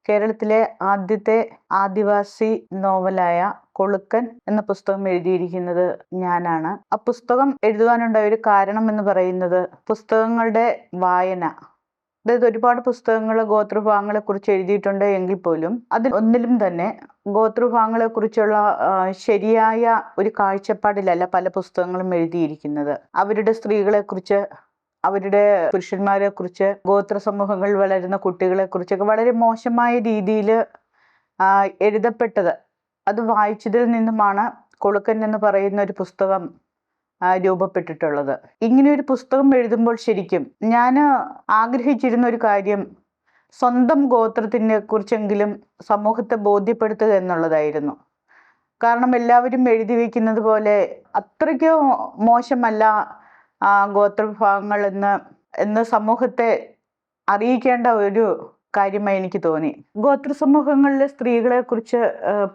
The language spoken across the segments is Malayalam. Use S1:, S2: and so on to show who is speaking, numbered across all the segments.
S1: കേരളത്തിലെ ആദ്യത്തെ ആദിവാസി നോവലായ കൊളുക്കൻ എന്ന പുസ്തകം എഴുതിയിരിക്കുന്നത് ഞാനാണ്. ആ പുസ്തകം എഴുതുവാനുണ്ടായ ഒരു കാരണം എന്ന് പറയുന്നത് പുസ്തകങ്ങളുടെ വായന. അതായത് ഒരുപാട് പുസ്തകങ്ങൾ ഗോത്രഭാഗങ്ങളെ കുറിച്ച് എഴുതിയിട്ടുണ്ട് എങ്കിൽ പോലും അതിൽ ഒന്നിലും തന്നെ ഗോത്രഭാഗങ്ങളെ കുറിച്ചുള്ള ശരിയായ ഒരു കാഴ്ചപ്പാടിലല്ല പല പുസ്തകങ്ങളും എഴുതിയിരിക്കുന്നത്. അവരുടെ സ്ത്രീകളെ കുറിച്ച്, അവരുടെ പുരുഷന്മാരെ കുറിച്ച്, ഗോത്ര സമൂഹങ്ങളിൽ വളരുന്ന കുട്ടികളെ കുറിച്ചൊക്കെ വളരെ മോശമായ രീതിയിൽ എഴുതപ്പെട്ടത്. അത് വായിച്ചതിൽ നിന്നുമാണ് കൊളുക്കൻ എന്ന് പറയുന്ന ഒരു പുസ്തകം രൂപപ്പെട്ടിട്ടുള്ളത്. ഇങ്ങനെ ഒരു പുസ്തകം എഴുതുമ്പോൾ ശരിക്കും ഞാൻ ആഗ്രഹിച്ചിരുന്ന ഒരു കാര്യം സ്വന്തം ഗോത്രത്തിനെ കുറിച്ചെങ്കിലും സമൂഹത്തെ ബോധ്യപ്പെടുത്തുക എന്നുള്ളതായിരുന്നു. കാരണം എല്ലാവരും എഴുതി വയ്ക്കുന്നത് പോലെ അത്രയ്ക്ക് മോശമല്ല ഗോത്രവിഭാഗങ്ങൾ എന്ന് സമൂഹത്തെ അറിയിക്കേണ്ട ഒരു കാര്യമായി എനിക്ക് തോന്നി. ഗോത്ര സമൂഹങ്ങളിലെ സ്ത്രീകളെ കുറിച്ച്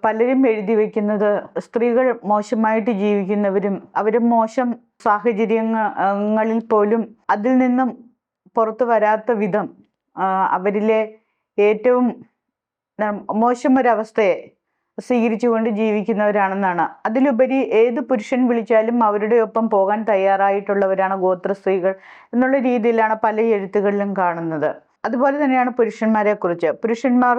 S1: പലരും എഴുതി വയ്ക്കുന്നത് സ്ത്രീകൾ മോശമായിട്ട് ജീവിക്കുന്നവരും അവരും മോശം സാഹചര്യങ്ങളിൽ പോലും അതിൽ നിന്നും പുറത്തു വരാത്ത വിധം അവരിലെ ഏറ്റവും മോശം ഒരവസ്ഥയെ സ്വീകരിച്ചുകൊണ്ട് ജീവിക്കുന്നവരാണെന്നാണ്. അതിലുപരി ഏത് പുരുഷൻ വിളിച്ചാലും അവരുടെ ഒപ്പം പോകാൻ തയ്യാറായിട്ടുള്ളവരാണ് ഗോത്ര സ്ത്രീകൾ എന്നുള്ള രീതിയിലാണ് പല എഴുത്തുകളിലും കാണുന്നത്. അതുപോലെ തന്നെയാണ് പുരുഷന്മാരെ കുറിച്ച്. പുരുഷന്മാർ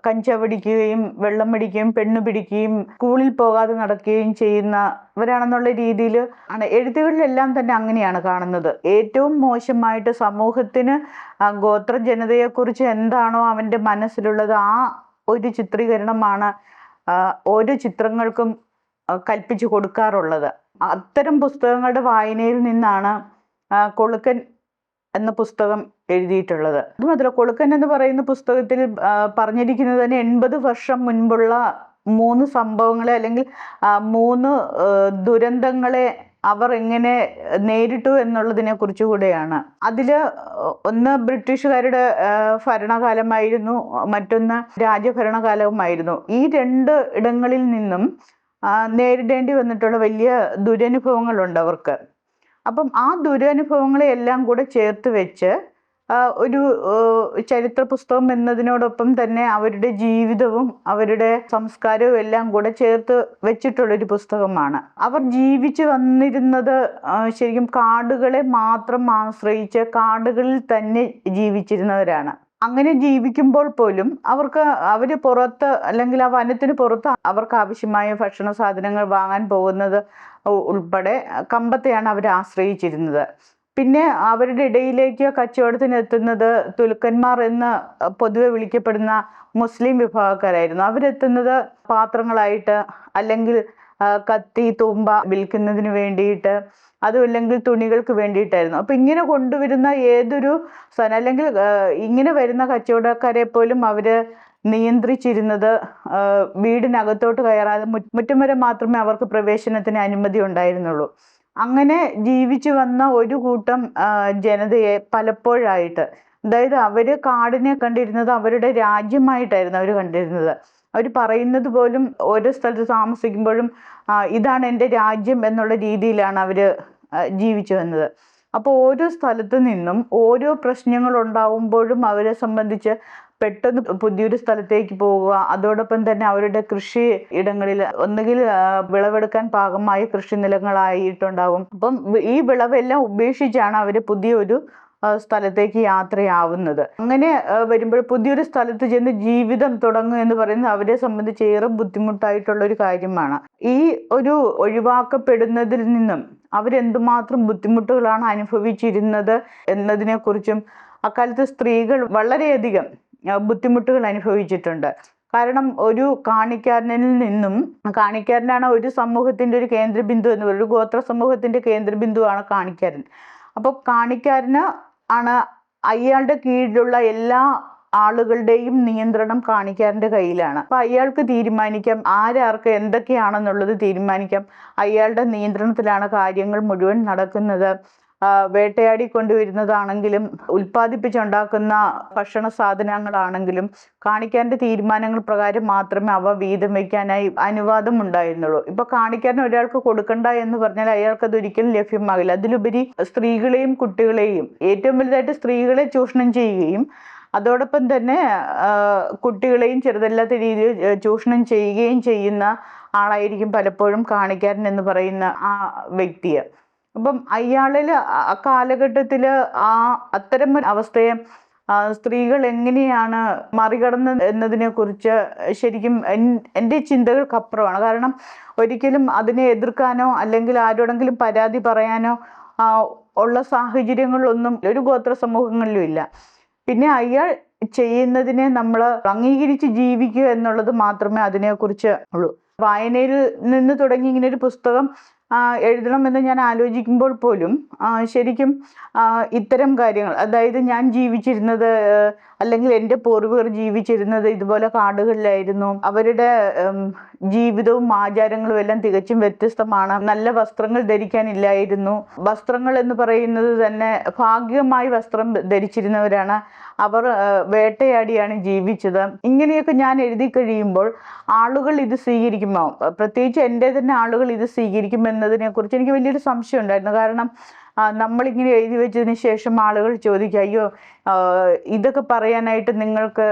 S1: കഞ്ചവടിക്കുകയും വെള്ളം അടിക്കുകയും പെണ്ണു പിടിക്കുകയും സ്കൂളിൽ പോകാതെ നടക്കുകയും ചെയ്യുന്നവരാണെന്നുള്ള രീതിയിൽ ആണ് എഴുത്തുകളിലെല്ലാം തന്നെ അങ്ങനെയാണ് കാണുന്നത്. ഏറ്റവും മോശമായിട്ട് സമൂഹത്തിന് ഗോത്ര ജനതയെക്കുറിച്ച് എന്താണോ അവൻ്റെ മനസ്സിലുള്ളത് ആ ഒരു ചിത്രീകരണമാണ് ഓരോ ചിത്രങ്ങൾക്കും കൽപ്പിച്ചു കൊടുക്കാറുള്ളത്. അത്തരം പുസ്തകങ്ങളുടെ വായനയിൽ നിന്നാണ് കൊളുക്കൻ എന്ന പുസ്തകം എഴുതിയിട്ടുള്ളത്. അതുമാത്രമല്ല, കൊളുക്കൻ എന്ന് പറയുന്ന പുസ്തകത്തിൽ പറഞ്ഞിരിക്കുന്നത് തന്നെ 80 വർഷം മുൻപുള്ള 3 സംഭവങ്ങളെ അല്ലെങ്കിൽ 3 ദുരന്തങ്ങളെ അവർ എങ്ങനെ നേരിട്ടു എന്നുള്ളതിനെ കുറിച്ച് കൂടെയാണ്. അതിൽ ഒന്ന് ബ്രിട്ടീഷുകാരുടെ ഭരണകാലമായിരുന്നു, മറ്റൊന്ന് രാജഭരണകാലവുമായിരുന്നു. ഈ 2 ഇടങ്ങളിൽ നിന്നും നേരിടേണ്ടി വന്നിട്ടുള്ള വലിയ ദുരനുഭവങ്ങളുണ്ട് അവർക്ക്. അപ്പം ആ ദുരനുഭവങ്ങളെ എല്ലാം കൂടെ ചേർത്ത് വെച്ച് ഒരു ചരിത്ര പുസ്തകം എന്നതിനോടൊപ്പം തന്നെ അവരുടെ ജീവിതവും അവരുടെ സംസ്കാരവും എല്ലാം കൂടെ ചേർത്ത് വെച്ചിട്ടുള്ളൊരു പുസ്തകമാണ്. അവർ ജീവിച്ചു വന്നിരുന്നത് ശരിക്കും കാടുകളെ മാത്രം ആശ്രയിച്ച് കാടുകളിൽ തന്നെ ജീവിച്ചിരുന്നവരാണ്. അങ്ങനെ ജീവിക്കുമ്പോൾ പോലും അവർ പുറത്ത് അല്ലെങ്കിൽ ആ വനത്തിന് പുറത്ത് അവർക്ക് ആവശ്യമായ ഭക്ഷണ സാധനങ്ങൾ വാങ്ങാൻ പോകുന്നത് ഉൾപ്പെടെ കമ്പത്തെയാണ് അവർ ആശ്രയിച്ചിരുന്നത്. പിന്നെ അവരുടെ ഇടയിലേക്ക് കച്ചവടത്തിന് എത്തുന്നത് തുലുക്കന്മാർ എന്ന് പൊതുവെ വിളിക്കപ്പെടുന്ന മുസ്ലിം വിഭാഗക്കാരായിരുന്നു. അവരെത്തുന്നത് പാത്രങ്ങളായിട്ട് അല്ലെങ്കിൽ കത്തി തൂമ്പ വിൽക്കുന്നതിന് വേണ്ടിയിട്ട്, അതുമില്ലെങ്കിൽ തുണികൾക്ക് വേണ്ടിയിട്ടായിരുന്നു. അപ്പം ഇങ്ങനെ കൊണ്ടുവരുന്ന ഏതൊരു സാധനം അല്ലെങ്കിൽ ഇങ്ങനെ വരുന്ന കച്ചവടക്കാരെ പോലും അവർ നിയന്ത്രിച്ചിരുന്നത് വീടിനകത്തോട്ട് കയറാതെ മുറ്റം വരെ മാത്രമേ അവർക്ക് പ്രവേശനത്തിന് അനുമതി ഉണ്ടായിരുന്നുള്ളൂ. അങ്ങനെ ജീവിച്ചു വന്ന ഒരു കൂട്ടം ജനതയെ പലപ്പോഴായിട്ട്, അതായത് അവർ കാടിനെ കണ്ടിരുന്നത് അവരുടെ രാജ്യമായിട്ടായിരുന്നു അവർ കണ്ടിരുന്നത്. അവർ പറയുന്നത് പോലും ഓരോ സ്ഥലത്ത് താമസിക്കുമ്പോഴും ഇതാണ് എൻ്റെ രാജ്യം എന്നുള്ള രീതിയിലാണ് അവർ ജീവിച്ചു വന്നത്. അപ്പോൾ ഓരോ സ്ഥലത്തു നിന്നും ഓരോ പ്രശ്നങ്ങൾ ഉണ്ടാവുമ്പോഴും അവരെ സംബന്ധിച്ച് പെട്ടെന്ന് പുതിയൊരു സ്ഥലത്തേക്ക് പോവുക, അതോടൊപ്പം തന്നെ അവരുടെ കൃഷി ഇടങ്ങളിൽ ഒന്നുകിൽ വിളവെടുക്കാൻ പാകമായ കൃഷി നിലങ്ങളായിട്ടുണ്ടാവും. അപ്പം ഈ വിളവെല്ലാം ഉപേക്ഷിച്ചാണ് അവർ പുതിയൊരു സ്ഥലത്തേക്ക് യാത്രയാവുന്നത്. അങ്ങനെ വരുമ്പോൾ പുതിയൊരു സ്ഥലത്ത് ചെന്ന് ജീവിതം തുടങ്ങുക എന്ന് പറയുന്നത് അവരെ സംബന്ധിച്ച് ഏറെ ബുദ്ധിമുട്ടായിട്ടുള്ളൊരു കാര്യമാണ്. ഈ ഒരു ഒഴിവാക്കപ്പെടുന്നതിൽ നിന്നും അവരെന്തുമാത്രം ബുദ്ധിമുട്ടുകളാണ് അനുഭവിച്ചിരുന്നത് എന്നതിനെക്കുറിച്ചും അക്കാലത്ത് സ്ത്രീകൾ വളരെയധികം ബുദ്ധിമുട്ടുകൾ അനുഭവിച്ചിട്ടുണ്ട്. കാരണം ഒരു കാണിക്കാരനാണ് ഒരു സമൂഹത്തിൻ്റെ ഒരു കേന്ദ്രബിന്ദു എന്ന് പറയുന്നത്. ഒരു ഗോത്ര സമൂഹത്തിൻ്റെ കേന്ദ്രബിന്ദുവാണ് കാണിക്കാരൻ. അപ്പോൾ കാണിക്കാരന് ആണ് അയാളുടെ കീഴിലുള്ള എല്ലാ ആളുകളുടെയും നിയന്ത്രണം കാണിക്കാരൻ്റെ കയ്യിലാണ്. അപ്പോൾ അയാൾക്ക് തീരുമാനിക്കാം ആരാർക്ക് എന്തൊക്കെയാണെന്നുള്ളത് തീരുമാനിക്കാം. അയാളുടെ നിയന്ത്രണത്തിലാണ് കാര്യങ്ങൾ മുഴുവൻ നടക്കുന്നത്. വേട്ടയാടി കൊണ്ടുവരുന്നതാണെങ്കിലും ഉൽപ്പാദിപ്പിച്ചുണ്ടാക്കുന്ന ഭക്ഷണ സാധനങ്ങളാണെങ്കിലും കാണിക്കാരൻ്റെ തീരുമാനങ്ങൾ പ്രകാരം മാത്രമേ അവ വീതം വയ്ക്കാനായി അനുവാദം ഉണ്ടായിരുന്നുള്ളൂ. ഇപ്പോൾ കാണിക്കാരൻ ഒരാൾക്ക് കൊടുക്കണ്ട എന്ന് പറഞ്ഞാൽ അയാൾക്കത് ഒരിക്കലും ലഭ്യമാകില്ല. അതിലുപരി സ്ത്രീകളെയും കുട്ടികളെയും ഏറ്റവും വലുതായിട്ട് സ്ത്രീകളെ ചൂഷണം ചെയ്യുകയും അതോടൊപ്പം തന്നെ കുട്ടികളെയും ചെറുതല്ലാത്ത രീതിയിൽ ചൂഷണം ചെയ്യുകയും ചെയ്യുന്ന ആളായിരിക്കും പലപ്പോഴും കാണിക്കാരൻ എന്ന് പറയുന്ന ആ വ്യക്തിയെ. അപ്പം അയാളിൽ ആ കാലഘട്ടത്തിൽ അത്തരം ഒരു അവസ്ഥയെ സ്ത്രീകൾ എങ്ങനെയാണ് മറികടന്നത് എന്നതിനെ കുറിച്ച് ശരിക്കും എൻ്റെ ചിന്തകൾക്കപ്പുറമാണ്. കാരണം ഒരിക്കലും അതിനെ എതിർക്കാനോ അല്ലെങ്കിൽ ആരോടെങ്കിലും പരാതി പറയാനോ ഉള്ള സാഹചര്യങ്ങളൊന്നും ഒരു ഗോത്ര സമൂഹങ്ങളിലും ഇല്ല. പിന്നെ അയാൾ ചെയ്യുന്നതിനെ നമ്മൾ അംഗീകരിച്ച് ജീവിക്കുക എന്നുള്ളത് മാത്രമേ അതിനെക്കുറിച്ച് ഉള്ളൂ. വായനയിൽ നിന്ന് തുടങ്ങി ഇങ്ങനെ ഒരു പുസ്തകം എഴുതണമെന്ന് ഞാൻ ആലോചിക്കുമ്പോൾ പോലും ശരിക്കും ഇത്തരം കാര്യങ്ങൾ, അതായത് ഞാൻ ജീവിച്ചിരുന്നത് അല്ലെങ്കിൽ എൻ്റെ പൂർവികർ ജീവിച്ചിരുന്നത് ഇതുപോലെ കാടുകളിലായിരുന്നു. അവരുടെ ജീവിതവും ആചാരങ്ങളും എല്ലാം തികച്ചും വ്യത്യസ്തമാണ്. നല്ല വസ്ത്രങ്ങൾ ധരിക്കാനില്ലായിരുന്നു. വസ്ത്രങ്ങൾ എന്ന് പറയുന്നത് തന്നെ ഭാഗികമായി വസ്ത്രം ധരിച്ചിരുന്നവരാണ്. അവർ വേട്ടയാടിയാണ് ജീവിച്ചത്. ഇങ്ങനെയൊക്കെ ഞാൻ എഴുതി കഴിയുമ്പോൾ ആളുകൾ ഇത് സ്വീകരിക്കുമോ, പ്രത്യേകിച്ച് എൻ്റെ തന്നെ ആളുകൾ ഇത് സ്വീകരിക്കുമെന്നതിനെ കുറിച്ച് എനിക്ക് വലിയൊരു സംശയം ഉണ്ടായിരുന്നു. കാരണം നമ്മളിങ്ങനെ എഴുതി വെച്ചതിന് ശേഷം ആളുകൾ ചോദിക്കുക, അയ്യോ ഇതൊക്കെ പറയാനായിട്ട് നിങ്ങൾക്ക്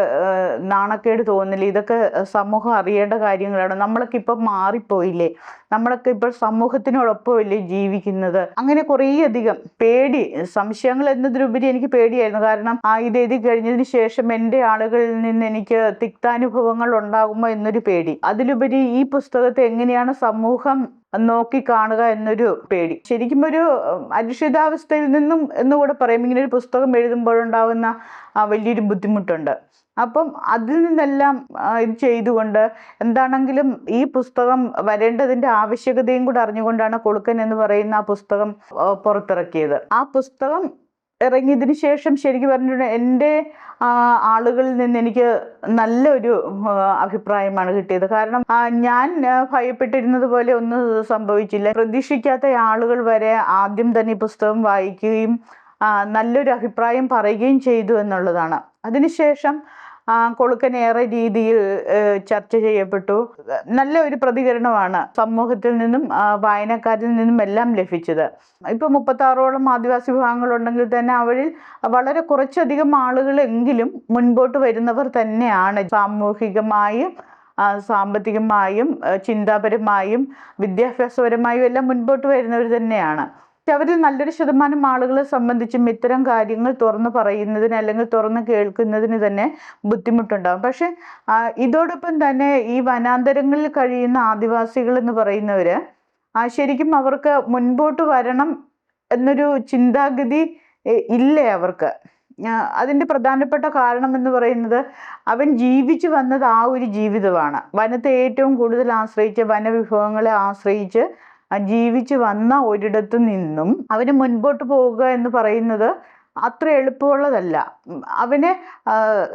S1: നാണക്കേട് തോന്നില്ല, ഇതൊക്കെ സമൂഹം അറിയേണ്ട കാര്യങ്ങളാണ്, നമ്മളൊക്കെ ഇപ്പം മാറിപ്പോയില്ലേ, നമ്മളൊക്കെ ഇപ്പോൾ സമൂഹത്തിനോടൊപ്പമല്ലേ ജീവിക്കുന്നത്. അങ്ങനെ കുറേയധികം പേടി, സംശയങ്ങൾ എന്നതിലുപരി എനിക്ക് പേടിയായിരുന്നു. കാരണം ഇത് എഴുതി കഴിഞ്ഞതിന് ശേഷം എൻ്റെ ആളുകളിൽ നിന്ന് എനിക്ക് തിക്താനുഭവങ്ങൾ ഉണ്ടാകുമോ എന്നൊരു പേടി. അതിലുപരി ഈ പുസ്തകത്തെ എങ്ങനെയാണ് സമൂഹം നോക്കിക്കാണുക എന്നൊരു പേടി. ശരിക്കും ഒരു അരിക്ഷിതാവസ്ഥയിൽ നിന്നും എന്നുകൂടെ പറയും ഇങ്ങനെ ഒരു പുസ്തകം എഴുതുമ്പോഴുണ്ടാകുന്ന വലിയൊരു ബുദ്ധിമുട്ടുണ്ട്. അപ്പം അതിൽ നിന്നെല്ലാം ഇത് ചെയ്തുകൊണ്ട് എന്താണെങ്കിലും ഈ പുസ്തകം വരേണ്ടതിൻ്റെ ആവശ്യകതയും കൂടെ അറിഞ്ഞുകൊണ്ടാണ് കൊളുക്കൻ എന്ന് പറയുന്ന ആ പുസ്തകം പുറത്തിറക്കിയത്. ആ പുസ്തകം ഇറങ്ങിയതിന് ശേഷം ശരിക്കും പറഞ്ഞിട്ടുണ്ടെങ്കിൽ എൻ്റെ ആളുകളിൽ നിന്ന് എനിക്ക് നല്ലൊരു അഭിപ്രായമാണ് കിട്ടിയത്. കാരണം ഞാൻ ഭയപ്പെട്ടിരുന്നത് പോലെ ഒന്നും സംഭവിച്ചില്ല. പ്രതീക്ഷിക്കാത്ത ആളുകൾ വരെ ആദ്യം തന്നെ ഈ പുസ്തകം വായിക്കുകയും നല്ലൊരു അഭിപ്രായം പറയുകയും ചെയ്തു എന്നുള്ളതാണ്. അതിനുശേഷം കൊളുക്കൻ ഏറെ രീതിയിൽ ചർച്ച ചെയ്യപ്പെട്ടു. നല്ല ഒരു പ്രതികരണമാണ് സമൂഹത്തിൽ നിന്നും വായനക്കാരിൽ നിന്നും എല്ലാം ലഭിച്ചത്. ഇപ്പൊ 36ഓളം ആദിവാസി വിഭാഗങ്ങളുണ്ടെങ്കിൽ തന്നെ അവരിൽ വളരെ കുറച്ചധികം ആളുകളെങ്കിലും മുൻപോട്ട് വരുന്നവർ തന്നെയാണ്. സാമൂഹികമായും സാമ്പത്തികമായും ചിന്താപരമായും വിദ്യാഭ്യാസപരമായും എല്ലാം മുൻപോട്ട് വരുന്നവർ തന്നെയാണ്. അവരിൽ നല്ലൊരു ശതമാനം ആളുകളെ സംബന്ധിച്ചും ഇത്തരം കാര്യങ്ങൾ തുറന്നു പറയുന്നതിന് അല്ലെങ്കിൽ തുറന്ന് കേൾക്കുന്നതിന് തന്നെ ബുദ്ധിമുട്ടുണ്ടാകും. പക്ഷെ ഇതോടൊപ്പം തന്നെ ഈ വനാന്തരങ്ങളിൽ കഴിയുന്ന ആദിവാസികൾ എന്ന് പറയുന്നവര് ശരിക്കും അവർക്ക് മുൻപോട്ട് വരണം എന്നൊരു ചിന്താഗതി ഇല്ലേ അവർക്ക്. അതിൻ്റെ പ്രധാനപ്പെട്ട കാരണം എന്ന് പറയുന്നത് അവൻ ജീവിച്ചു വന്നത് ആ ഒരു ജീവിതമാണ്. വനത്തെ ഏറ്റവും കൂടുതൽ ആശ്രയിച്ച്, വനവിഭവങ്ങളെ ആശ്രയിച്ച് ജീവിച്ചു വന്ന ഒരിടത്തു നിന്നും അവന് മുൻപോട്ട് പോവുക എന്ന് പറയുന്നത് അത്ര എളുപ്പമുള്ളതല്ല. അവനെ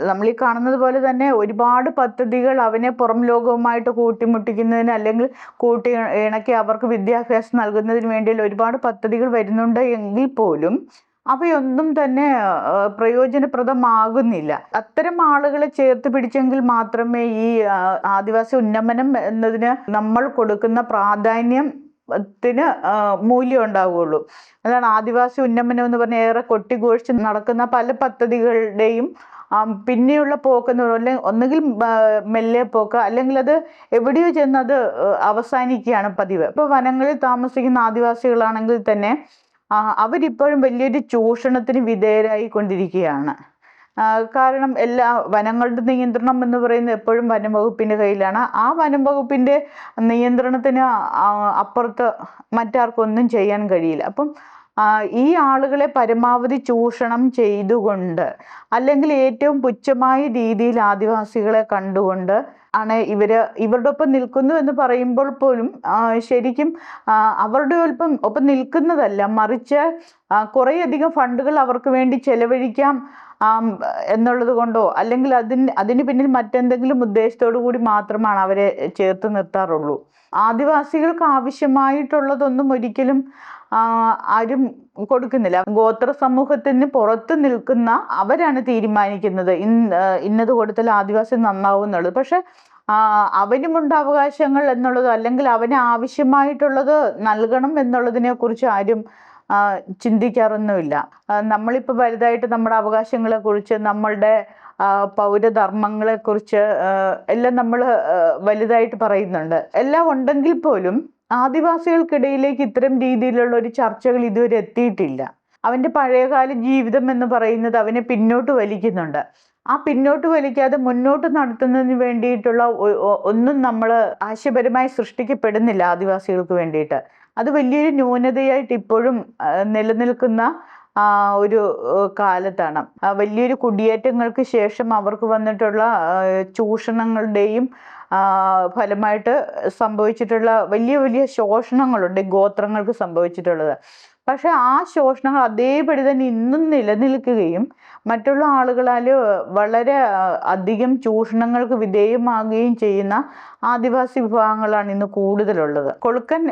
S1: നമ്മൾ ഈ കാണുന്നത് പോലെ തന്നെ ഒരുപാട് പദ്ധതികൾ അവനെ പുറം ലോകവുമായിട്ട് കൂട്ടിമുട്ടിക്കുന്നതിന് അല്ലെങ്കിൽ കൂട്ടി ഇണക്കി അവർക്ക് വിദ്യാഭ്യാസം നൽകുന്നതിന് വേണ്ടിയുള്ള ഒരുപാട് പദ്ധതികൾ വരുന്നുണ്ട് എങ്കിൽ പോലും അവയൊന്നും തന്നെ പ്രയോജനപ്രദമാകുന്നില്ല. അത്തരം ആളുകളെ ചേർത്ത് പിടിച്ചെങ്കിൽ മാത്രമേ ഈ ആദിവാസി ഉന്നമനം എന്നതിന് നമ്മൾ കൊടുക്കുന്ന പ്രാധാന്യം മൂല്യം ഉണ്ടാവുകയുള്ളൂ. അതാണ് ആദിവാസി ഉന്നമനം എന്ന് പറഞ്ഞാൽ ഏറെ കൊട്ടിഘോഷിച്ച് നടക്കുന്ന പല പദ്ധതികളുടെയും പിന്നെയുള്ള പോക്കെന്ന് പറഞ്ഞാൽ ഒന്നുകിൽ മെല്ലെ പോക്ക്, അല്ലെങ്കിൽ അത് എവിടെയോ ചെന്ന് അത് അവസാനിക്കുകയാണ് പതിവ്. ഇപ്പോൾ വനങ്ങളിൽ താമസിക്കുന്ന ആദിവാസികളാണെങ്കിൽ തന്നെ അവരിപ്പോഴും വലിയൊരു ചൂഷണത്തിന് വിധേയരായി കൊണ്ടിരിക്കുകയാണ്. കാരണം എല്ലാ വനങ്ങളുടെ നിയന്ത്രണം എന്ന് പറയുന്നത് എപ്പോഴും വനം വകുപ്പിൻ്റെ കയ്യിലാണ്. ആ വനം വകുപ്പിൻ്റെ നിയന്ത്രണത്തിന് അപ്പുറത്ത് മറ്റാർക്കൊന്നും ചെയ്യാൻ കഴിയില്ല. അപ്പം ഈ ആളുകളെ പരമാവധി ചൂഷണം ചെയ്തുകൊണ്ട് അല്ലെങ്കിൽ ഏറ്റവും പുച്ഛമായ രീതിയിൽ ആദിവാസികളെ കണ്ടുകൊണ്ട് ആണ് ഇവരുടെ ഒപ്പം നിൽക്കുന്നു എന്ന് പറയുമ്പോൾ പോലും ശരിക്കും അവരുടെ ഒപ്പം നിൽക്കുന്നതല്ല, മറിച്ച് കുറേയധികം ഫണ്ടുകൾ അവർക്ക് വേണ്ടി ചെലവഴിക്കാം എന്നുള്ളത് കൊണ്ടോ അല്ലെങ്കിൽ അതിന് പിന്നിൽ മറ്റെന്തെങ്കിലും ഉദ്ദേശത്തോടു കൂടി മാത്രമാണ് അവരെ ചേർത്ത് നിർത്താറുള്ളൂ. ആദിവാസികൾക്ക് ആവശ്യമായിട്ടുള്ളതൊന്നും ഒരിക്കലും ആരും കൊടുക്കുന്നില്ല. ഗോത്ര സമൂഹത്തിന് പുറത്ത് നിൽക്കുന്ന അവരാണ് തീരുമാനിക്കുന്നത് ഇന്നത് കൊടുത്താൽ ആദിവാസി നന്നാവും എന്നുള്ളത്. പക്ഷെ അവനുമുണ്ട് അവകാശങ്ങൾ എന്നുള്ളത്, അല്ലെങ്കിൽ അവന് ആവശ്യമായിട്ടുള്ളത് നൽകണം എന്നുള്ളതിനെ കുറിച്ച് ആരും ചിന്തിക്കാറൊന്നുമില്ല. നമ്മളിപ്പോൾ വലുതായിട്ട് നമ്മുടെ അവകാശങ്ങളെ കുറിച്ച്, നമ്മളുടെ പൗരധർമ്മങ്ങളെക്കുറിച്ച് എല്ലാം നമ്മൾ വലുതായിട്ട് പറയുന്നുണ്ട്. എല്ലാം ഉണ്ടെങ്കിൽ പോലും ആദിവാസികൾക്കിടയിലേക്ക് ഇത്തരം രീതിയിലുള്ള ഒരു ചർച്ചകൾ ഇതുവരെ എത്തിയിട്ടില്ല. അവൻ്റെ പഴയകാല ജീവിതം എന്ന് പറയുന്നത് അവനെ പിന്നോട്ട് വലിക്കുന്നുണ്ട്. ആ പിന്നോട്ട് വലിക്കാതെ മുന്നോട്ട് നടത്തുന്നതിന് വേണ്ടിയിട്ടുള്ള ഒന്നും നമ്മൾ ആശയപരമായി സൃഷ്ടിക്കപ്പെടുന്നില്ല ആദിവാസികൾക്ക് വേണ്ടിയിട്ട്. അത് വലിയൊരു ന്യൂനതയായിട്ട് ഇപ്പോഴും നിലനിൽക്കുന്ന ഒരു കാലത്താണ്. വലിയൊരു കുടിയേറ്റങ്ങൾക്ക് ശേഷം അവർക്ക് വന്നിട്ടുള്ള ചൂഷണങ്ങളുടെയും ഫലമായിട്ട് സംഭവിച്ചിട്ടുള്ള വലിയ വലിയ ശോഷണങ്ങളുണ്ട് ഗോത്രങ്ങൾക്ക് സംഭവിച്ചിട്ടുള്ളത്. പക്ഷെ ആ ശോഷണങ്ങൾ അതേപടി തന്നെ ഇന്നും നിലനിൽക്കുകയും മറ്റുള്ള ആളുകളാൽ വളരെ അധികം ചൂഷണങ്ങൾക്ക് വിധേയമാകുകയും ചെയ്യുന്ന ആദിവാസി വിഭാഗങ്ങളാണ് ഇന്ന് കൂടുതലുള്ളത്. കൊളുക്കൻ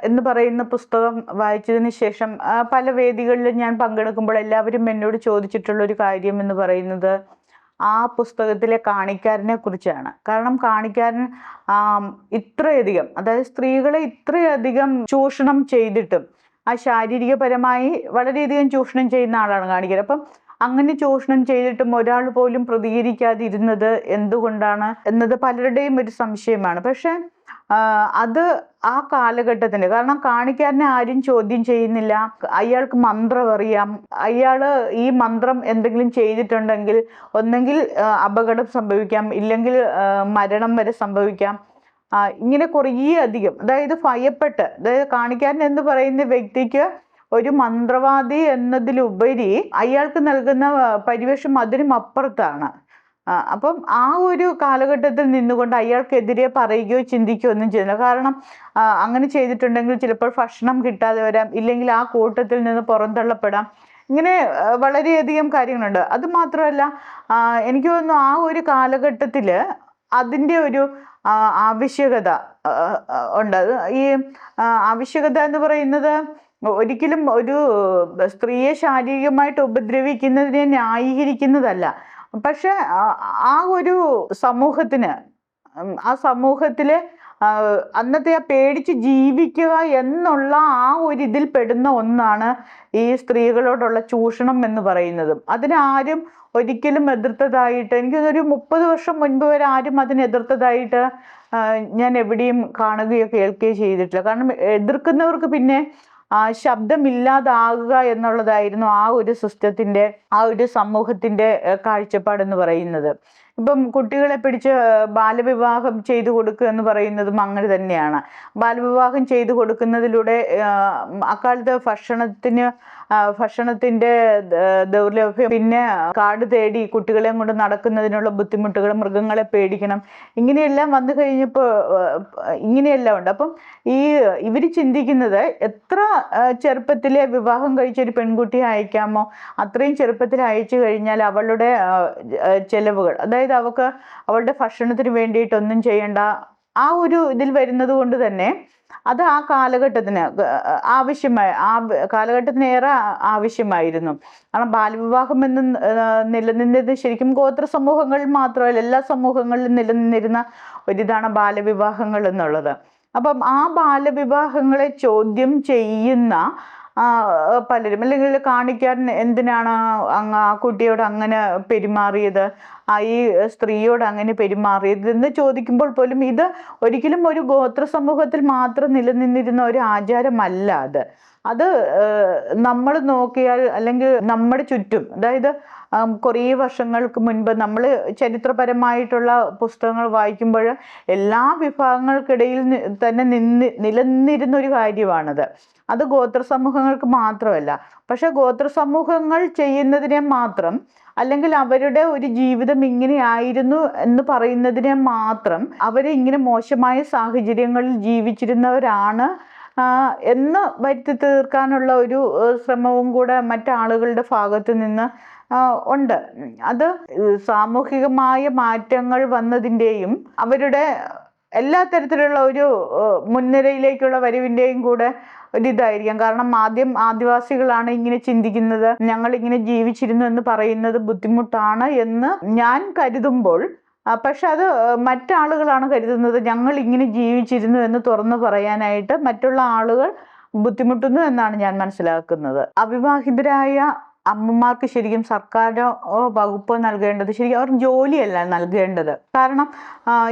S1: എന്ന് പറയുന്ന പുസ്തകം വായിച്ചതിന് ശേഷം പല വേദികളിലും ഞാൻ പങ്കെടുക്കുമ്പോൾ എല്ലാവരും എന്നോട് ചോദിച്ചിട്ടുള്ള ഒരു കാര്യം എന്ന് പറയുന്നത് ആ പുസ്തകത്തിലെ കാണിക്കാരനെ കുറിച്ചാണ്. കാരണം കാണിക്കാരൻ ഇത്രയധികം, അതായത് സ്ത്രീകളെ ഇത്രയധികം ചൂഷണം ചെയ്തിട്ടും ശാരീരികപരമായി വളരെയധികം ചൂഷണം ചെയ്യുന്ന ആളാണ് കാണിക്കാരൻ. അപ്പം അങ്ങനെ ചൂഷണം ചെയ്തിട്ടും ഒരാൾ പോലും പ്രതികരിക്കാതിരുന്നത് എന്തുകൊണ്ടാണ് എന്നത് പലരുടെയും ഒരു സംശയമാണ്. പക്ഷെ അത് ആ കാലഘട്ടത്തിൻ്റെ, കാരണം കാണിക്കാരനെ ആരും ചോദ്യം ചെയ്യുന്നില്ല. അയാൾക്ക് മന്ത്രം അറിയാം. അയാൾ ഈ മന്ത്രം എന്തെങ്കിലും ചെയ്തിട്ടുണ്ടെങ്കിൽ ഒന്നെങ്കിൽ അപകടം സംഭവിക്കാം, ഇല്ലെങ്കിൽ മരണം വരെ സംഭവിക്കാം. ഇങ്ങനെ കുറേ അധികം, അതായത് ഭയപ്പെട്ട്, അതായത് കാണിക്കാരൻ എന്ന് പറയുന്ന വ്യക്തിക്ക് ഒരു മന്ത്രവാദി എന്നതിലുപരി അയാൾക്ക് നൽകുന്ന പരിവേഷം അതിനും അപ്പുറത്താണ്. അപ്പം ആ ഒരു കാലഘട്ടത്തിൽ നിന്നുകൊണ്ട് അയാൾക്കെതിരെ പറയുകയോ ചിന്തിക്കുകയോ ഒന്നും ചെയ്യുന്നില്ല. കാരണം അങ്ങനെ ചെയ്തിട്ടുണ്ടെങ്കിൽ ചിലപ്പോൾ ഭക്ഷണം കിട്ടാതെ വരാം, ഇല്ലെങ്കിൽ ആ കൂട്ടത്തിൽ നിന്ന് പുറന്തള്ളപ്പെടാം. ഇങ്ങനെ വളരെയധികം കാര്യങ്ങളുണ്ട്. അത് മാത്രമല്ല, എനിക്ക് തോന്നുന്നു ആ ഒരു കാലഘട്ടത്തിൽ അതിൻ്റെ ഒരു ആവശ്യകത ഉണ്ട്. ഈ ആവശ്യകത എന്ന് പറയുന്നത് ഒരിക്കലും ഒരു സ്ത്രീയെ ശാരീരികമായിട്ട് ഉപദ്രവിക്കുന്നതിനെ ന്യായീകരിക്കുന്നതല്ല. പക്ഷെ ആ ഒരു സമൂഹത്തിന്, ആ സമൂഹത്തിലെ അന്നത്തെ ആ പേടിച്ച് ജീവിക്കുക എന്നുള്ള ആ ഒരു ഇതിൽ പെടുന്ന ഒന്നാണ് ഈ സ്ത്രീകളോടുള്ള ചൂഷണം എന്ന് പറയുന്നതും. അതിനാരും ഒരിക്കലും എതിർത്തതായിട്ട്, എനിക്കൊരു 30 വർഷം മുൻപ് വരെ ആരും അതിനെ എതിർത്തതായിട്ട് ഞാൻ എവിടെയും കാണുകയോ കേൾക്കുകയോ ചെയ്തിട്ടില്ല. കാരണം എതിർക്കുന്നവർക്ക് പിന്നെ ശബ്ദമില്ലാതാകുക എന്നുള്ളതായിരുന്നു ആ ഒരു സിസ്റ്റത്തിൻ്റെ, ആ ഒരു സമൂഹത്തിൻ്റെ കാഴ്ചപ്പാടെന്ന് പറയുന്നത്. ഇപ്പം കുട്ടികളെ പിടിച്ച് ബാലവിവാഹം ചെയ്തു കൊടുക്കുക എന്ന് പറയുന്നതും അങ്ങനെ തന്നെയാണ്. ബാലവിവാഹം ചെയ്തു കൊടുക്കുന്നതിലൂടെ അക്കാലത്ത് ഭക്ഷണത്തിൻ്റെ ദൗർലഭ്യം, പിന്നെ കാട് തേടി കുട്ടികളെ കൊണ്ട് നടക്കുന്നതിനുള്ള ബുദ്ധിമുട്ടുകൾ, മൃഗങ്ങളെ പേടിക്കണം, ഇങ്ങനെയെല്ലാം വന്നു കഴിഞ്ഞപ്പോൾ ഇങ്ങനെയെല്ലാം ഉണ്ട്. അപ്പം ഇവർ ചിന്തിക്കുന്നത് എത്ര ചെറുപ്പത്തിലെ വിവാഹം കഴിച്ചൊരു പെൺകുട്ടിയെ അയക്കാമോ അത്രയും ചെറുപ്പത്തിൽ അയച്ചു കഴിഞ്ഞാൽ അവളുടെ ചെലവുകൾ, അതായത് അവളുടെ ഭക്ഷണത്തിന് വേണ്ടിയിട്ടൊന്നും ചെയ്യേണ്ട, ആ ഒരു ഇതിൽ വരുന്നത് കൊണ്ട് തന്നെ അത് ആ കാലഘട്ടത്തിന് കാലഘട്ടത്തിനേറെ ആവശ്യമായിരുന്നു. കാരണം ബാലവിവാഹം എന്ന് നിലനിന്നത് ശരിക്കും ഗോത്ര സമൂഹങ്ങളിൽ മാത്രമല്ല, എല്ലാ സമൂഹങ്ങളിലും നിലനിന്നിരുന്ന ഒരിതാണ് ബാലവിവാഹങ്ങൾ എന്നുള്ളത്. അപ്പം ആ ബാലവിവാഹങ്ങളെ ചോദ്യം ചെയ്യുന്ന പലരും, അല്ലെങ്കിൽ കാണിക്കാരൻ എന്തിനാണ് ആ കുട്ടിയോട് അങ്ങനെ പെരുമാറിയത്, ഈ സ്ത്രീയോട് അങ്ങനെ പെരുമാറിയത് എന്ന് ചോദിക്കുമ്പോൾ പോലും ഇത് ഒരിക്കലും ഒരു ഗോത്ര സമൂഹത്തിൽ മാത്രം നിലനിന്നിരുന്ന ഒരു ആചാരമല്ല. അത് നമ്മൾ നോക്കിയാൽ, അല്ലെങ്കിൽ നമ്മുടെ ചുറ്റും, അതായത് കുറേ വർഷങ്ങൾക്ക് മുൻപ് നമ്മൾ ചരിത്രപരമായിട്ടുള്ള പുസ്തകങ്ങൾ വായിക്കുമ്പോൾ എല്ലാ വിഭാഗങ്ങൾക്കിടയിൽ തന്നെ നിലനിന്നിരുന്ന ഒരു കാര്യമാണത്. അത് ഗോത്ര സമൂഹങ്ങൾക്ക് മാത്രമല്ല. പക്ഷെ ഗോത്ര സമൂഹങ്ങൾ ചെയ്യുന്നതിനെ മാത്രം, അല്ലെങ്കിൽ അവരുടെ ഒരു ജീവിതം ഇങ്ങനെയായിരുന്നു എന്ന് പറയുന്നതിനെ മാത്രം, അവരെ ഇങ്ങനെ മോശമായ സാഹചര്യങ്ങളിൽ ജീവിച്ചിരുന്നവരാണ് എന്ന് വരുത്തി തീർക്കാനുള്ള ഒരു ശ്രമവും കൂടെ മറ്റാളുകളുടെ ഭാഗത്ത് നിന്ന് ഉണ്ട്. അത് സാമൂഹികമായ മാറ്റങ്ങൾ വന്നതിൻ്റെയും അവരുടെ എല്ലാ തരത്തിലുള്ള ഒരു മുൻനിരയിലേക്കുള്ള വരവിൻ്റെയും കൂടെ ഒരിതായിരിക്കാം. കാരണം ആദ്യം ആദിവാസികളാണ് ഇങ്ങനെ ചിന്തിക്കുന്നത്, ഞങ്ങൾ ഇങ്ങനെ ജീവിച്ചിരുന്നു എന്ന് പറയുന്നത് ബുദ്ധിമുട്ടാണ് എന്ന് ഞാൻ കരുതുമ്പോൾ, പക്ഷെ അത് മറ്റാളുകളാണ് കരുതുന്നത് ഞങ്ങൾ ഇങ്ങനെ ജീവിച്ചിരുന്നു എന്ന് തുറന്നു പറയാനായിട്ട് മറ്റുള്ള ആളുകൾ ബുദ്ധിമുട്ടുന്നു എന്നാണ് ഞാൻ മനസ്സിലാക്കുന്നത്. അവിവാഹിതരായ അമ്മമാർക്ക് ശരിക്കും സർക്കാരോ വകുപ്പോ നൽകേണ്ടത് ശരിക്കും അവർ ജോലിയല്ല നൽകേണ്ടത്. കാരണം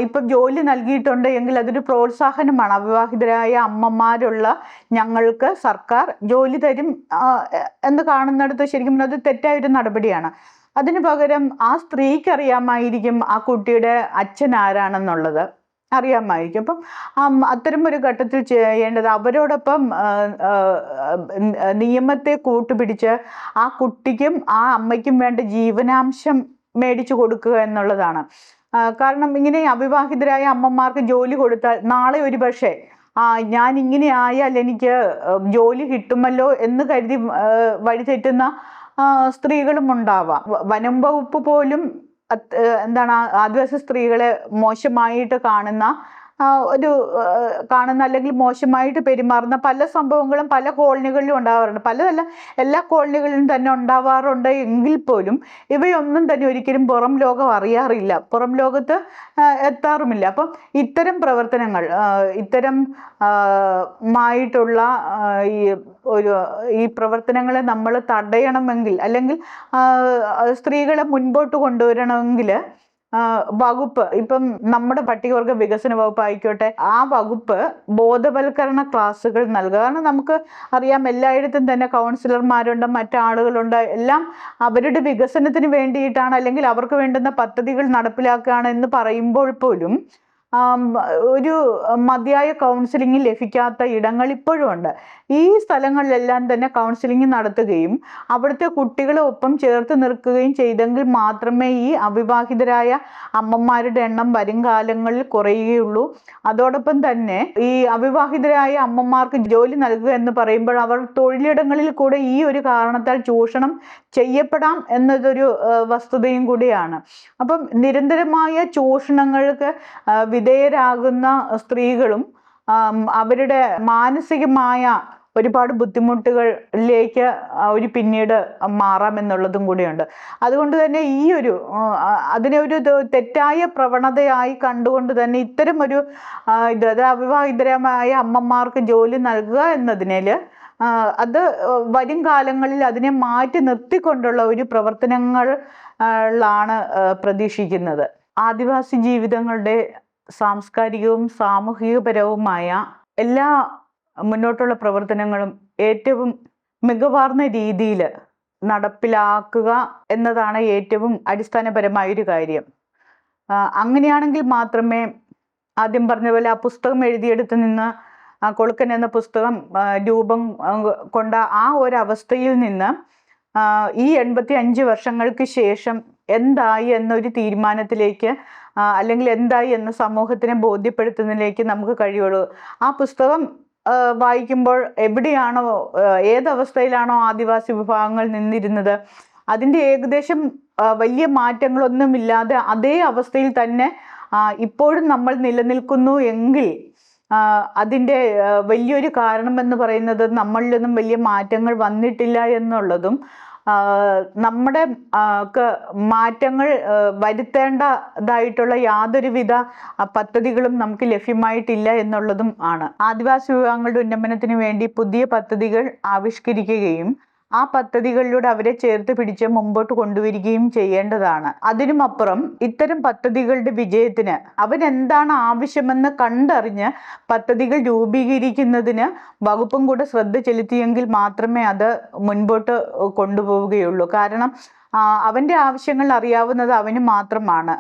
S1: ഇപ്പം ജോലി നൽകിയിട്ടുണ്ട് എങ്കിൽ അതൊരു പ്രോത്സാഹനമാണ്. അവിവാഹിതരായ അമ്മമാരുള്ള ഞങ്ങൾക്ക് സർക്കാർ ജോലി തരും എന്ന് കാണുന്നിടത്ത് ശരിക്കും അത് തെറ്റായൊരു നടപടിയാണ്. അതിന് പകരം ആ സ്ത്രീക്ക് അറിയാമായിരിക്കും ആ കുട്ടിയുടെ അച്ഛൻ ആരാണെന്നുള്ളത് അറിയാമായിരിക്കും. അപ്പം അത്തരം ഒരു ഘട്ടത്തിൽ ചെയ്യേണ്ടത് അവരോടൊപ്പം നിയമത്തെ കൂട്ടുപിടിച്ച് ആ കുട്ടിക്കും ആ അമ്മയ്ക്കും വേണ്ട ജീവനാംശം മേടിച്ചു കൊടുക്കുക എന്നുള്ളതാണ്. കാരണം ഇങ്ങനെ അവിവാഹിതരായ അമ്മമാർക്ക് ജോലി കൊടുത്താൽ നാളെ ഒരു പക്ഷേ ഞാൻ ഇങ്ങനെ ആയാൽ എനിക്ക് ജോലി കിട്ടുമല്ലോ എന്ന് കരുതി വഴിതെറ്റുന്ന സ്ത്രീകളും ഉണ്ടാവാം. വനം വകുപ്പ് പോലും എന്താണ് ആദിവാസി സ്ത്രീകളെ മോശമായിട്ട് കാണുന്ന അല്ലെങ്കിൽ മോശമായിട്ട് പെരുമാറുന്ന പല സംഭവങ്ങളും പല കോളനികളിലും ഉണ്ടാവാറുണ്ട്. പലതല്ല, എല്ലാ കോളനികളിലും തന്നെ ഉണ്ടാവാറുണ്ട് എങ്കിൽ പോലും ഇവയൊന്നും തന്നെ ഒരിക്കലും പുറം ലോകം അറിയാറില്ല, പുറം ലോകത്ത് എത്താറുമില്ല. അപ്പം ഇത്തരം പ്രവർത്തനങ്ങൾ മായിട്ടുള്ള ഈ പ്രവർത്തനങ്ങളെ നമ്മൾ തടയണമെങ്കിൽ അല്ലെങ്കിൽ സ്ത്രീകളെ മുൻപോട്ട് കൊണ്ടുവരണമെങ്കിൽ വകുപ്പ് ഇപ്പം നമ്മുടെ പട്ടികവർഗ വികസന വകുപ്പ് ആയിക്കോട്ടെ, ആ വകുപ്പ് ബോധവൽക്കരണ ക്ലാസ്സുകൾ നൽകുക. കാരണം നമുക്ക് അറിയാം എല്ലായിടത്തും തന്നെ കൗൺസിലർമാരുണ്ട്, മറ്റാളുകളുണ്ട്, എല്ലാം അവരുടെ വികസനത്തിന് വേണ്ടിയിട്ടാണ് അല്ലെങ്കിൽ അവർക്ക് വേണ്ടുന്ന പദ്ധതികൾ നടപ്പിലാക്കുകയാണ് എന്ന് പറയുമ്പോൾ പോലും ഒരു മതിയായ കൗൺസിലിംഗ് ലഭിക്കാത്ത ഇടങ്ങൾ ഇപ്പോഴും ഉണ്ട്. ഈ സ്ഥലങ്ങളിലെല്ലാം തന്നെ കൗൺസിലിംഗ് നടത്തുകയും അവിടുത്തെ കുട്ടികളെ ഒപ്പം ചേർത്ത് നിർത്തുകയും ചെയ്തെങ്കിൽ മാത്രമേ ഈ അവിവാഹിതരായ അമ്മമാരുടെ എണ്ണം വരും കാലങ്ങളിൽ കുറയുകയുള്ളൂ. അതോടൊപ്പം തന്നെ ഈ അവിവാഹിതരായ അമ്മമാർക്ക് ജോലി നൽകുക എന്ന് പറയുമ്പോൾ അവർ തൊഴിലിടങ്ങളിൽ കൂടെ ഈ ഒരു കാരണത്താൽ ചൂഷണം ചെയ്യപ്പെടാം എന്നതൊരു വസ്തുതയും കൂടിയാണ്. അപ്പം നിരന്തരമായ ചൂഷണങ്ങൾക്ക് വിധേയരാകുന്ന സ്ത്രീകളും അവരുടെ മാനസികമായ ഒരുപാട് ബുദ്ധിമുട്ടുകളിലേക്ക് അവർ പിന്നീട് മാറാമെന്നുള്ളതും കൂടിയുണ്ട്. അതുകൊണ്ട് തന്നെ അതിനെ ഒരു തെറ്റായ പ്രവണതയായി കണ്ടുകൊണ്ട് തന്നെ ഇത്തരം ഒരു അവിവാഹിതരമായ അമ്മമാർക്ക് ജോലി നൽകുക എന്നതിനാൽ അത് വരും കാലങ്ങളിൽ അതിനെ മാറ്റി നിർത്തിക്കൊണ്ടുള്ള ഒരു പ്രവർത്തനങ്ങളാണ് പ്രതീക്ഷിക്കുന്നത്. ആദിവാസി ജീവിതങ്ങളുടെ സാംസ്കാരികവും സാമൂഹികപരവുമായ എല്ലാ മുന്നോട്ടുള്ള പ്രവർത്തനങ്ങളും ഏറ്റവും മികവാർന്ന രീതിയിൽ നടപ്പിലാക്കുക എന്നതാണ് ഏറ്റവും അടിസ്ഥാനപരമായൊരു കാര്യം. അങ്ങനെയാണെങ്കിൽ മാത്രമേ ആദ്യം പറഞ്ഞ പോലെ ആ പുസ്തകം എഴുതിയെടുത്ത് നിന്ന് കൊളുക്കൻ എന്ന പുസ്തകം രൂപം കൊണ്ട ആ ഒരവസ്ഥയിൽ നിന്ന് ഈ 85 വർഷങ്ങൾക്ക് ശേഷം എന്തായി എന്നൊരു തീരുമാനത്തിലേക്ക് അല്ലെങ്കിൽ എന്തായി എന്ന് സമൂഹത്തിനെ ബോധ്യപ്പെടുത്തുന്നതിലേക്ക് നമുക്ക് കഴിയുള്ളൂ. ആ പുസ്തകം വായിക്കുമ്പോൾ എവിടെയാണോ ഏതവസ്ഥയിലാണോ ആദിവാസി വിഭാഗങ്ങൾ നിന്നിരുന്നത് അതിൻ്റെ ഏകദേശം വലിയ മാറ്റങ്ങളൊന്നുമില്ലാതെ അതേ അവസ്ഥയിൽ തന്നെ ഇപ്പോഴും നമ്മൾ നിലനിൽക്കുന്നു എങ്കിൽ അതിൻ്റെ വലിയൊരു കാരണം എന്ന് പറയുന്നത് നമ്മളിലൊന്നും വലിയ മാറ്റങ്ങൾ വന്നിട്ടില്ല എന്നുള്ളതും നമ്മുടെ മാറ്റങ്ങൾ വരുത്തേണ്ടതായിട്ടുള്ള യാതൊരുവിധ പദ്ധതികളും നമുക്ക് ലഭ്യമായിട്ടില്ല എന്നുള്ളതും ആണ്. ആദിവാസി വിഭാഗങ്ങളുടെ ഉന്നമനത്തിന് വേണ്ടി പുതിയ പദ്ധതികൾ ആവിഷ്കരിക്കുകയും ആ പദ്ധതികളിലൂടെ അവരെ ചേർത്ത് പിടിച്ച് മുമ്പോട്ട് കൊണ്ടുവരികയും ചെയ്യേണ്ടതാണ്. അതിനുമപ്പുറം ഇത്തരം പദ്ധതികളുടെ വിജയത്തിന് അവരെന്താണ് ആവശ്യമെന്ന് കണ്ടറിഞ്ഞ് പദ്ധതികൾ രൂപീകരിക്കുന്നതിന് വകുപ്പും കൂടെ ശ്രദ്ധ ചെലുത്തിയെങ്കിൽ മാത്രമേ അത് മുൻപോട്ട് കൊണ്ടുപോവുകയുള്ളൂ. കാരണം അവൻ്റെ ആവശ്യങ്ങൾ അറിയാവുന്നത് അവന് മാത്രമാണ്.